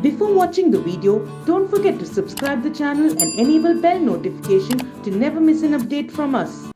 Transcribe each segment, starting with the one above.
Before watching the video, don't forget to subscribe the channel and enable bell notification to never miss an update from us.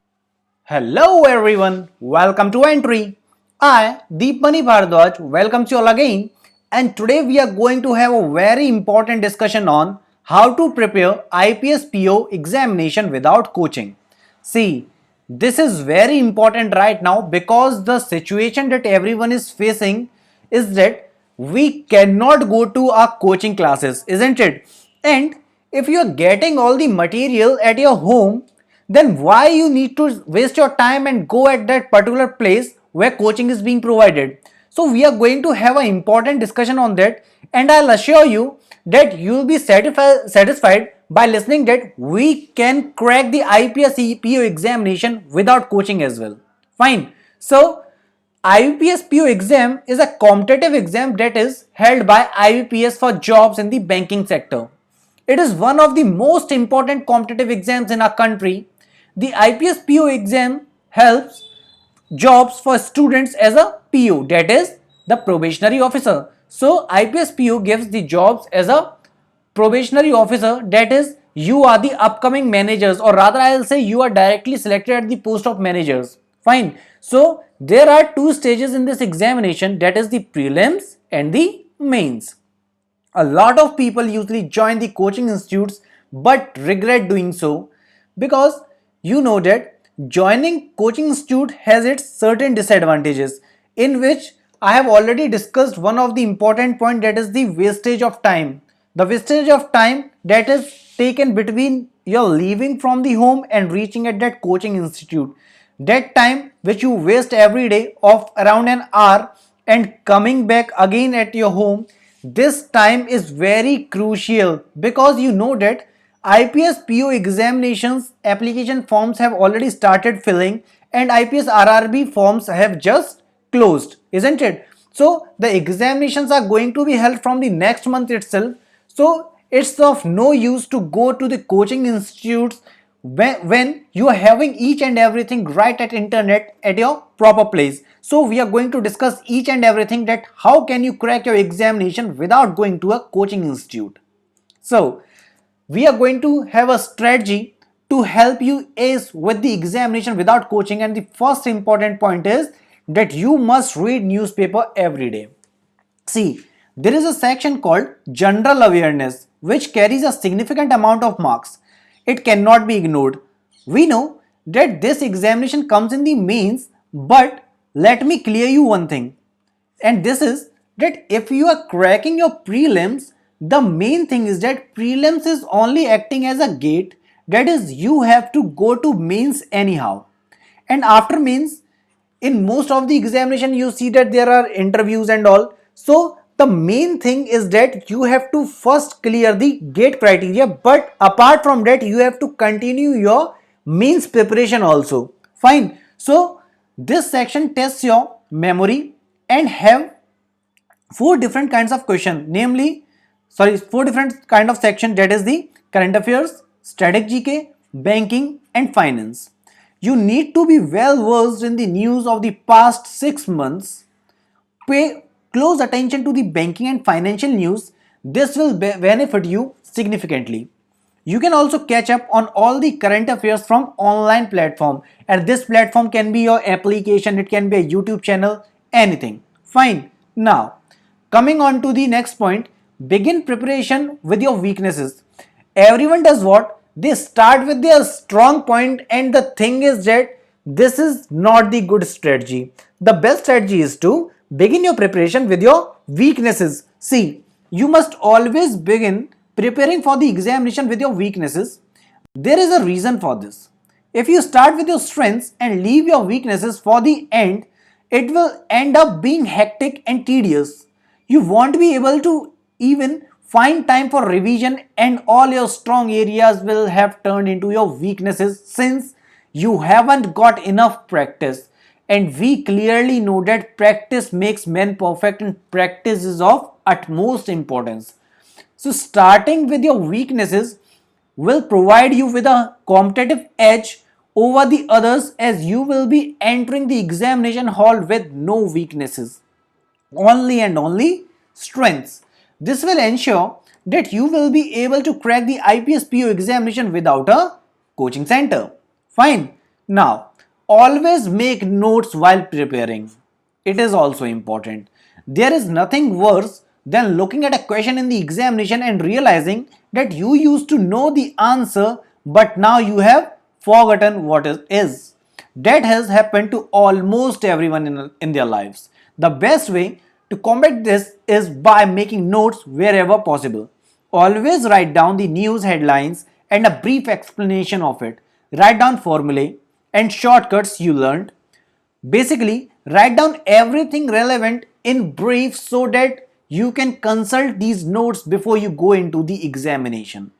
Hello everyone, welcome to Entri. I, Deepmani Bhardwaj, welcomes you all again, and today we are going to have a very important discussion on how to prepare IPS PO examination without coaching. See, this is very important right now because the situation that everyone is facing is that we cannot go to our coaching classes, isn't it? And if you are getting all the material at your home, then why you need to waste your time and go at that particular place where coaching is being provided? So we are going to have an important discussion on that, and I'll assure you that you will be satisfied by listening that we can crack the IPS PO examination without coaching as well. Fine. So IBPS PO exam is a competitive exam that is held by IBPS for jobs in the banking sector. It is one of the most important competitive exams in our country. The IPS PO exam helps jobs for students as a PO, that is the probationary officer. So IPS PO gives the jobs as a probationary officer, that is you are the upcoming managers, or rather I'll say you are directly selected at the post of managers. Fine. So there are two stages in this examination, that is the prelims and the mains. A lot of people usually join the coaching institutes but regret doing so because you know that joining coaching institute has its certain disadvantages, in which I have already discussed one of the important point, that is the wastage of time. The wastage of time that is taken between your leaving from the home and reaching at that coaching institute. That time which you waste every day of around an hour and coming back again at your home, this time is very crucial because you know that IPS PO examinations application forms have already started filling and IPS RRB forms have just closed, isn't it? So the examinations are going to be held from the next month itself. So it's of no use to go to the coaching institutes when you are having each and everything right at internet at your proper place. So we are going to discuss each and everything, that how can you crack your examination without going to a coaching institute. So we are going to have a strategy to help you ace with the examination without coaching, and the first important point is that you must read newspaper every day. See, there is a section called General Awareness which carries a significant amount of marks. It cannot be ignored. We know that this examination comes in the mains, but let me clear you one thing. And this is that if you are cracking your prelims, the main thing is that prelims is only acting as a gate. That is, you have to go to mains anyhow. And after mains, in most of the examination you see that there are interviews and all. So the main thing is that you have to first clear the gate criteria, but apart from that you have to continue your mains preparation also. Fine. So this section tests your memory and have four different kinds of question, namely four different kind of section, that is the current affairs, static GK, banking and finance. You need to be well versed in the news of the past 6 months. Pay close attention to the banking and financial news. This will benefit you significantly. You can also catch up on all the current affairs from online platform, and this platform can be your application, it can be a YouTube channel, anything. Fine. Now coming on to the next point, begin preparation with your weaknesses. Everyone does what? They start with their strong point, and the thing is that this is not the good strategy. The best strategy is to begin your preparation with your weaknesses. See, you must always begin preparing for the examination with your weaknesses. There is a reason for this. If you start with your strengths and leave your weaknesses for the end, it will end up being hectic and tedious. You won't be able to even find time for revision, and all your strong areas will have turned into your weaknesses since you haven't got enough practice. And we clearly know that practice makes men perfect, and practice is of utmost importance. So starting with your weaknesses will provide you with a competitive edge over the others, as you will be entering the examination hall with no weaknesses, only and only strengths. This will ensure that you will be able to crack the IPS PO examination without a coaching center. Fine. Now, always make notes while preparing. It is also important. There is nothing worse than looking at a question in the examination and realizing that you used to know the answer but now you have forgotten what it is. That has happened to almost everyone in their lives. The best way to combat this is by making notes wherever possible. Always write down the news headlines and a brief explanation of it. Write down formulae and shortcuts you learned. Basically, write down everything relevant in brief so that you can consult these notes before you go into the examination.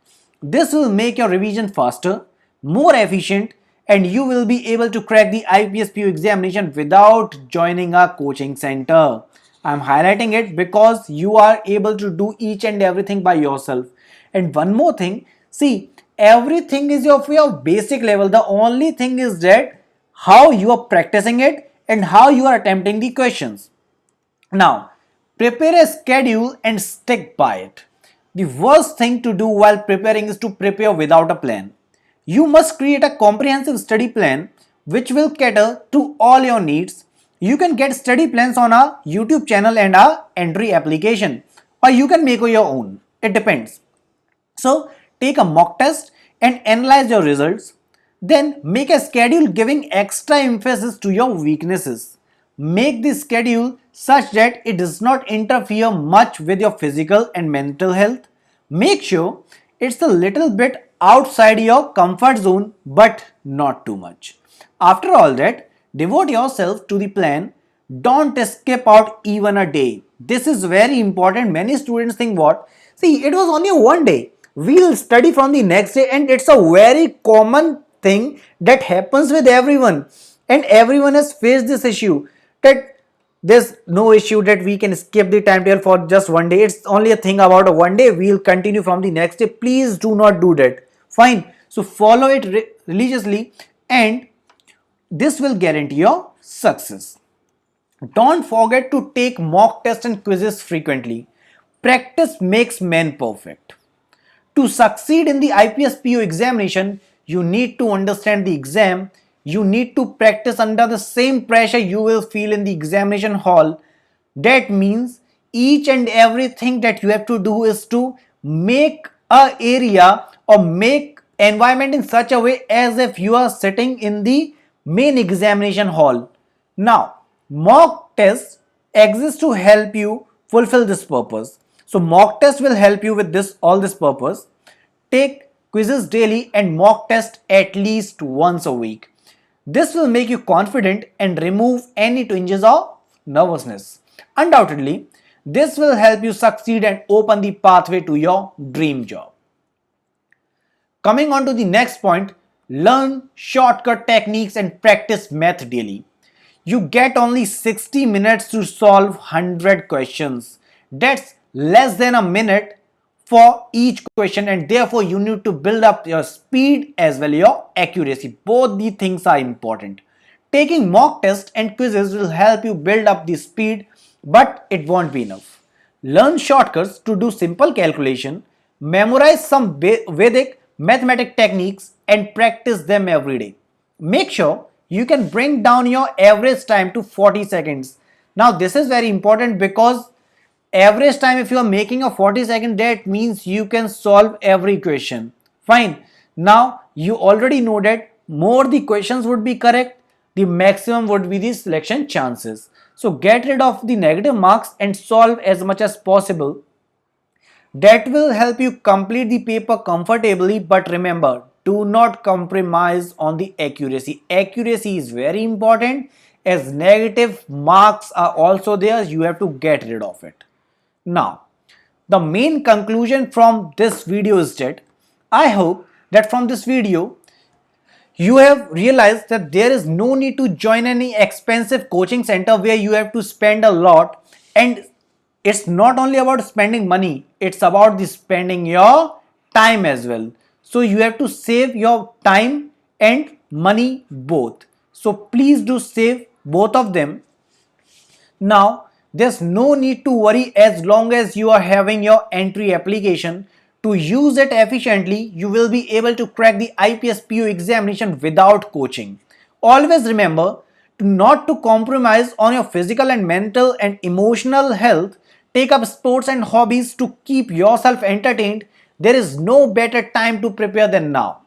This will make your revision faster, more efficient, and you will be able to crack the IPSPU examination without joining a coaching center. I'm highlighting it because you are able to do each and everything by yourself. And one more thing, see, everything is of your basic level. The only thing is that how you are practicing it and how you are attempting the questions. Now, prepare a schedule and stick by it. The worst thing to do while preparing is to prepare without a plan. You must create a comprehensive study plan which will cater to all your needs. You can get study plans on our YouTube channel and our Entri application, or you can make your own. It depends. So, take a mock test and analyze your results. Then make a schedule giving extra emphasis to your weaknesses. Make the schedule such that it does not interfere much with your physical and mental health. Make sure it's a little bit outside your comfort zone but not too much. After all that, devote yourself to the plan. Don't skip out even a day. This is very important. Many students think what? See, it was only one day. We'll study from the next day, and it's a very common thing that happens with everyone. And everyone has faced this issue that there's no issue that we can skip the timetable for just one day. It's only a thing about a one day. We'll continue from the next day. Please do not do that. Fine. So follow it religiously, and this will guarantee your success. Don't forget to take mock tests and quizzes frequently. Practice makes men perfect. To succeed in the IPS-PO examination, you need to understand the exam. You need to practice under the same pressure you will feel in the examination hall. That means each and everything that you have to do is to make a area or make environment in such a way as if you are sitting in the main examination hall. Now, mock tests exist to help you fulfill this purpose. So mock test will help you with this purpose. Take quizzes daily and mock test at least once a week. This will make you confident and remove any twinges of nervousness. Undoubtedly, this will help you succeed and open the pathway to your dream job. Coming on to the next point, learn shortcut techniques and practice math daily. You get only 60 minutes to solve 100 questions. That's less than a minute for each question, and therefore you need to build up your speed as well your accuracy. Both the things are important. Taking mock tests and quizzes will help you build up the speed, but it won't be enough. Learn shortcuts to do simple calculation, memorize some Vedic mathematic techniques and practice them every day. Make sure you can bring down your average time to 40 seconds. Now this is very important because average time, if you are making a 40-second, that means you can solve every question. Fine. Now you already know that more the questions would be correct, the maximum would be the selection chances. So get rid of the negative marks and solve as much as possible. That will help you complete the paper comfortably, but remember, do not compromise on the accuracy. Accuracy is very important, as negative marks are also there. You have to get rid of it. Now, the main conclusion from this video is that I hope that from this video you have realized that there is no need to join any expensive coaching center where you have to spend a lot, and it's not only about spending money, it's about the spending your time as well. So you have to save your time and money both. So please do save both of them. Now There's no need to worry as long as you are having your entry application. To use it efficiently, you will be able to crack the IPS PO examination without coaching. Always remember to not to compromise on your physical and mental and emotional health. Take up sports and hobbies to keep yourself entertained. There is no better time to prepare than now.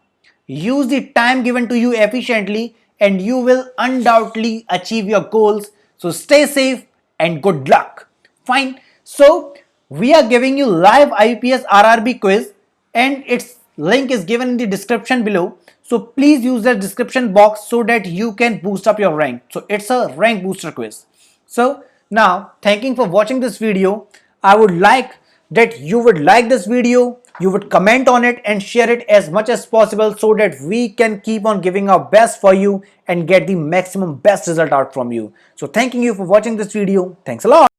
Use the time given to you efficiently and you will undoubtedly achieve your goals. So stay safe and good luck. Fine. So we are giving you live IPS RRB quiz and its link is given in the description below. So please use the description box so that you can boost up your rank. So it's a rank booster quiz. So now, thanking for watching this video. I would like that you would like this video, you would comment on it and share it as much as possible so that we can keep on giving our best for you and get the maximum best result out from you. So thanking you for watching this video. Thanks a lot.